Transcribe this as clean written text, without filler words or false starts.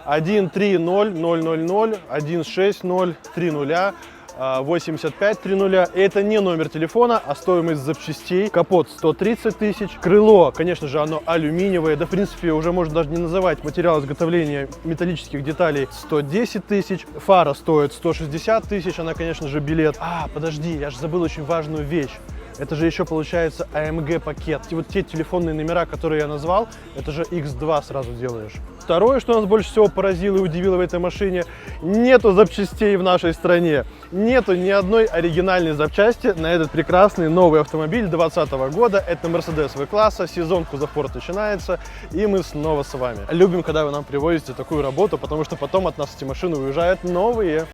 130000 16030 8530. Это не номер телефона, а стоимость запчастей. Капот 130 тысяч. Крыло, конечно же, оно алюминиевое. Да, в принципе, уже можно даже не называть материал изготовления металлических деталей. 110 тысяч. Фара стоит 160 тысяч. Она, конечно же, билет. Подожди, я же забыл очень важную вещь. Это же еще получается AMG пакет. И вот те телефонные номера, которые я назвал, это же X2 сразу делаешь. Второе, что нас больше всего поразило и удивило в этой машине, нету запчастей в нашей стране. Нету ни одной оригинальной запчасти на этот прекрасный новый автомобиль 2020 года. Это Mercedes V-класса, сезон Кузовпорт начинается, и мы снова с вами. Любим, когда вы нам привозите такую работу, потому что потом от нас эти машины уезжают новые.